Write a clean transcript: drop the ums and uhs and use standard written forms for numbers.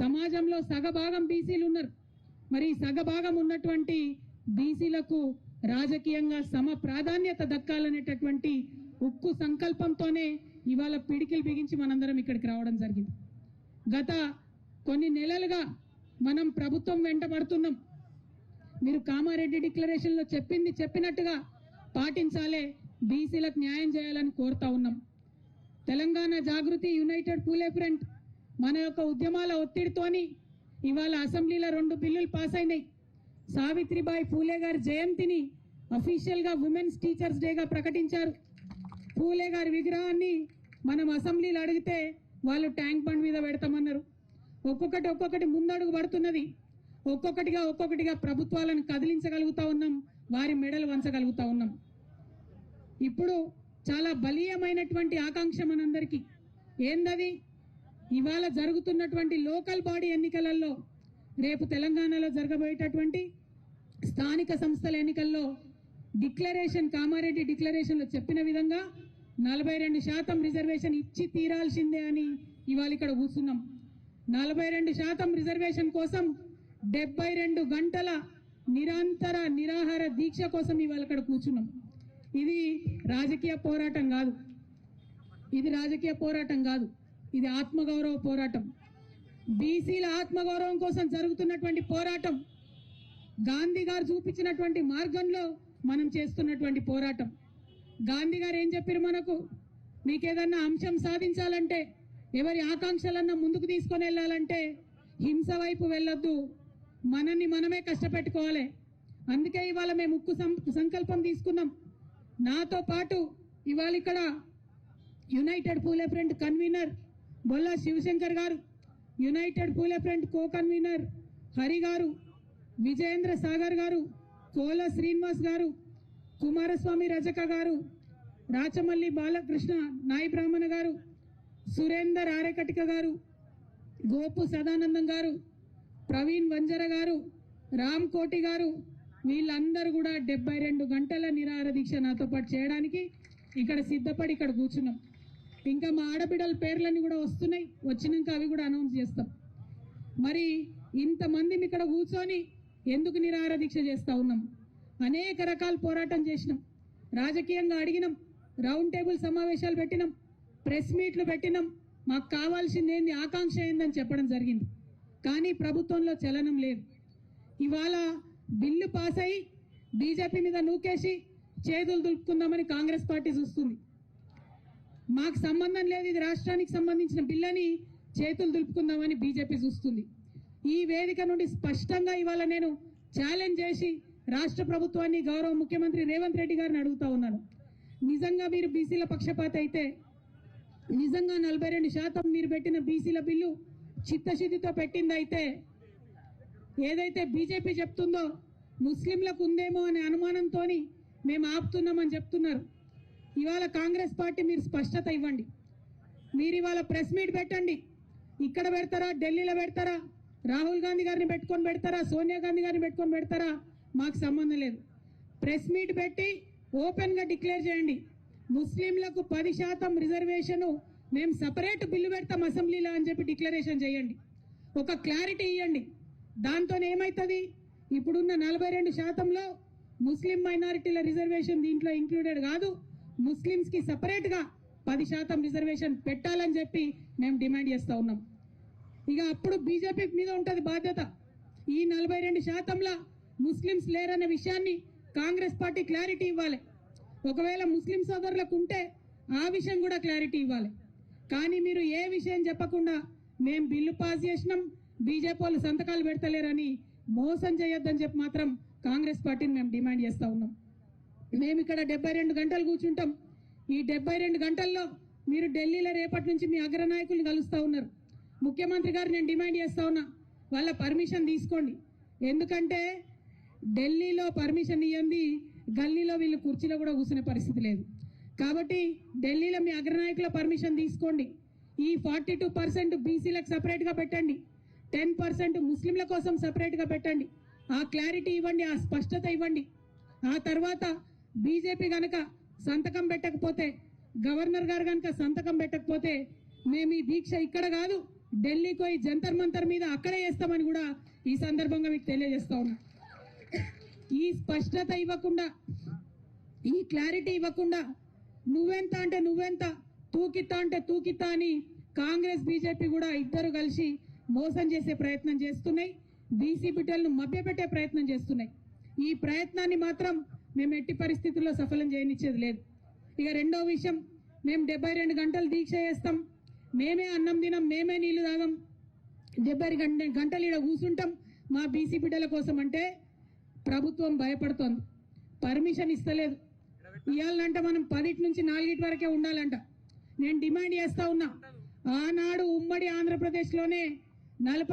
సమాజంలో సగభాగం బీసీలు ఉన్నారు. మరి సగభాగం ఉన్నటువంటి బీసీలకు రాజకీయంగా సమ ప్రాధాన్యత దక్కాలనేటటువంటి ఉక్కు సంకల్పంతోనే ఇవాళ పిడికిలు బిగించి మనందరం ఇక్కడికి రావడం జరిగింది. గత కొన్ని నెలలుగా మనం ప్రభుత్వం వెంటబడుతున్నాం. మీరు కామారెడ్డి డిక్లరేషన్ లో చెప్పినట్టుగా పాటించాలే, బీసీలకు న్యాయం చేయాలని కోరుతా ఉన్నాం. తెలంగాణ జాగృతి, యునైటెడ్ పూలే ఫ్రంట్ మన యొక్క ఉద్యమాల ఒత్తిడితోని ఇవాళ అసెంబ్లీలో 2 బిల్లులు పాస్ అయినాయి. సావిత్రిబాయి పూలే గారి జయంతిని అఫీషియల్ గా ఉమెన్స్ టీచర్స్ డేగా ప్రకటించారు. పూలే గారి విగ్రహాన్ని మనం అసెంబ్లీలో అడిగితే వాళ్ళు ట్యాంక్ బండ్ మీద పెడతామన్నారు. ఒక్కొక్కటి ముందడుగు పడుతున్నది. ఒక్కొక్కటిగా ప్రభుత్వాలను కదిలించగలుగుతా ఉన్నాం, వారి మెడలు వంచగలుగుతా ఉన్నాం. ఇప్పుడు చాలా బలీయమైనటువంటి ఆకాంక్ష మనందరికీ ఏందది? ఇవాళ జరుగుతున్నటువంటి లోకల్ బాడీ ఎన్నికలలో, రేపు తెలంగాణలో జరగబోయేటటువంటి స్థానిక సంస్థల ఎన్నికల్లో డిక్లరేషన్, కామారెడ్డి డిక్లరేషన్ లో చెప్పిన విధంగా 42% రిజర్వేషన్ ఇచ్చి తీరాల్సిందే అని ఇవాళ ఇక్కడ కూర్చున్నాం. 42% రిజర్వేషన్ కోసం 72 గంటల నిరంతర నిరాహార దీక్ష కోసం ఇవాళ ఇక్కడ కూర్చున్నాం. ఇది రాజకీయ పోరాటం కాదు, ఇది ఆత్మగౌరవ పోరాటం. బీసీల ఆత్మగౌరవం కోసం జరుగుతున్నటువంటి పోరాటం, గాంధీ గారు చూపించినటువంటి మార్గంలో మనం చేస్తున్నటువంటి పోరాటం. గాంధీ గారు ఏం చెప్పారు మనకు? మీకేదన్నా అంశం సాధించాలంటే, ఎవరి ఆకాంక్షలన్నా ముందుకు తీసుకొని వెళ్ళాలంటే హింస వైపు వెళ్ళొద్దు, మనల్ని మనమే కష్టపెట్టుకోవాలి. అందుకే ఇవాళ మేము ఉక్కు సంకల్పం తీసుకున్నాం. నాతో పాటు ఇవాళ ఇక్కడ యునైటెడ్ పూలే ఫ్రంట్ కన్వీనర్ బొల్లా శివశంకర్ గారు, యునైటెడ్ పూలే ఫ్రంట్ కో కన్వీనర్ హరి గారు, విజయేంద్ర సాగర్ గారు, కోల శ్రీనివాస్ గారు, కుమారస్వామి రజక గారు, రాచమల్లి బాలకృష్ణ నాయి బ్రాహ్మణ గారు, సురేందర్ ఆరేకటిక గారు, గోపు సదానందం గారు, ప్రవీణ్ వంజర గారు, రామ్ కోటి గారు, వీళ్ళందరూ కూడా 72 గంటల నిరాహార దీక్ష నాతో పాటు చేయడానికి ఇక్కడ సిద్ధపడి ఇక్కడ కూర్చున్నాం. ఇంకా మా ఆడబిడ్డల పేర్లన్నీ కూడా వస్తున్నాయి, వచ్చినాక అవి కూడా అనౌన్స్ చేస్తాం. మరి ఇంతమంది ఇక్కడ కూర్చొని ఎందుకు నిరాహార దీక్ష చేస్తా ఉన్నాం? అనేక రకాల పోరాటం చేసినాం, రాజకీయంగా అడిగినాం, రౌండ్ టేబుల్ సమావేశాలు పెట్టినాం, ప్రెస్ మీట్లు పెట్టినాం. మాకు కావాల్సింది ఏంది, ఆకాంక్ష ఏందని చెప్పడం జరిగింది. కానీ ప్రభుత్వంలో చలనం లేదు. ఇవాళ బిల్లు పాస్ అయ్యి బీజేపీ మీద నూకేసి చేతులు దులుపుకుందామని కాంగ్రెస్ పార్టీ చూస్తుంది. మాకు సంబంధం లేదు, ఇది రాష్ట్రానికి సంబంధించిన బిల్లని చేతులు దులుపుకుందామని బీజేపీ చూస్తుంది. ఈ వేదిక నుండి స్పష్టంగా ఇవాళ నేను ఛాలెంజ్ చేసి రాష్ట్ర ప్రభుత్వాన్ని, గౌరవ ముఖ్యమంత్రి రేవంత్ రెడ్డి గారిని అడుగుతా ఉన్నాను. నిజంగా మీరు బీసీల పక్షపాత అయితే, నిజంగా 42% మీరు పెట్టిన బీసీల బిల్లు చిత్తశుద్ధితో పెట్టిందైతే, ఏదైతే బీజేపీ చెప్తుందో ముస్లింలకు ఉందేమో అనే అనుమానంతో మేము ఆపుతున్నామని చెప్తున్నారు. ఇవాళ కాంగ్రెస్ పార్టీ మీరు స్పష్టత ఇవ్వండి. మీరు ఇవాళ ప్రెస్ మీట్ పెట్టండి. ఇక్కడ పెడతారా, ఢిల్లీలో పెడతారా, రాహుల్ గాంధీ గారిని పెట్టుకొని పెడతారా, సోనియా గాంధీ గారిని పెట్టుకొని పెడతారా, మాకు సంబంధం లేదు. ప్రెస్ మీట్ పెట్టి ఓపెన్ గా డిక్లేర్ చేయండి, ముస్లింలకు 10% రిజర్వేషన్ మేము సపరేట్ బిల్లు పెడతాం అసెంబ్లీలో అని చెప్పి డిక్లరేషన్ చేయండి. ఒక క్లారిటీ ఇవ్వండి. దాంతో ఏమైతుంది, ఇప్పుడున్న 42%లో ముస్లిం మైనారిటీల రిజర్వేషన్ దీంట్లో ఇంక్లూడెడ్ కాదు, ముస్లింస్ కి సపరేట్ గా 10% రిజర్వేషన్ పెట్టాలని చెప్పి మేము డిమాండ్ చేస్తా ఉన్నాం. ఇక అప్పుడు బీజేపీ మీద ఉంటది బాధ్యత. ఈ 42%లా ముస్లింస్ లేరన్న విషయాన్ని కాంగ్రెస్ పార్టీ క్లారిటీ ఇవ్వాలి. ఒకవేళ ముస్లిం సోదరులకు ఉంటే ఆ విషయం కూడా క్లారిటీ ఇవ్వాలి. కానీ మీరు ఏ విషయం చెప్పకుండా మేము బిల్లు పాస్ చేసినాం, బీజేపీ వాళ్ళు సంతకాలు పెడతలేరని మోసం చేయొద్దని చెప్పి మాత్రం కాంగ్రెస్ పార్టీని మేము డిమాండ్ చేస్తా ఉన్నాం. మేము ఇక్కడ 72 గంటలు కూర్చుంటాం. ఈ 72 గంటల్లో మీరు ఢిల్లీలో రేపటి నుంచి మీ అగ్రనాయకుల్ని కలుస్తా ఉన్నారు. ముఖ్యమంత్రి గారు నేను డిమాండ్ చేస్తా ఉన్నా, వాళ్ళ పర్మిషన్ తీసుకోండి. ఎందుకంటే ఢిల్లీలో పర్మిషన్ ఇవ్వండి, గల్లీలో వీళ్ళు కుర్చీలో కూడా కూర్చునే పరిస్థితి లేదు. కాబట్టి ఢిల్లీలో మీ అగ్రనాయకుల పర్మిషన్ తీసుకోండి. ఈ 42% బీసీలకు సపరేట్ గా పెట్టండి, 10% ముస్లింల కోసం సపరేట్ గా పెట్టండి. ఆ క్లారిటీ ఇవ్వండి, ఆ స్పష్టత ఇవ్వండి. ఆ తర్వాత బీజేపీ గనక సంతకం పెట్టకపోతే, గవర్నర్ గారు గనక సంతకం పెట్టకపోతే మేము ఈ దీక్ష ఇక్కడ కాదు ఢిల్లీకి పోయి జంతర్ మంతర్ మీద అక్కడే చేస్తామని కూడా ఈ సందర్భంగా మీకు తెలియజేస్తా ఉన్నా. ఈ స్పష్టత ఇవ్వకుండా, ఈ క్లారిటీ ఇవ్వకుండా నువ్వెంత అంటే నువ్వెంత, తూకిత్తా అంటే తూకిత్తా అని కాంగ్రెస్ బీజేపీ కూడా ఇద్దరు కలిసి మోసం చేసే ప్రయత్నం చేస్తున్నాయి. బీసీ బిడ్డలను మభ్యపెట్టే ప్రయత్నం చేస్తున్నాయి. ఈ ప్రయత్నాన్ని మాత్రం మేము ఎట్టి పరిస్థితుల్లో సఫలం చేయనిచ్చేది లేదు. ఇక రెండో విషయం, మేము 72 గంటలు దీక్ష చేస్తాం, మేమే అన్నం తినం, మేమే నీళ్లు తాగం, 70 గంటలు ఇక్కడ కూర్చుంటాం మా బీసీ బిడ్డల కోసం అంటే ప్రభుత్వం భయపడుతోంది, పర్మిషన్ ఇస్తలేదు. ఇవ్వాలంటే మనం 10 నుంచి 4 వరకే ఉండాలంట. నేను డిమాండ్ చేస్తా ఉన్నా, ఆనాడు ఉమ్మడి ఆంధ్రప్రదేశ్లోనే 40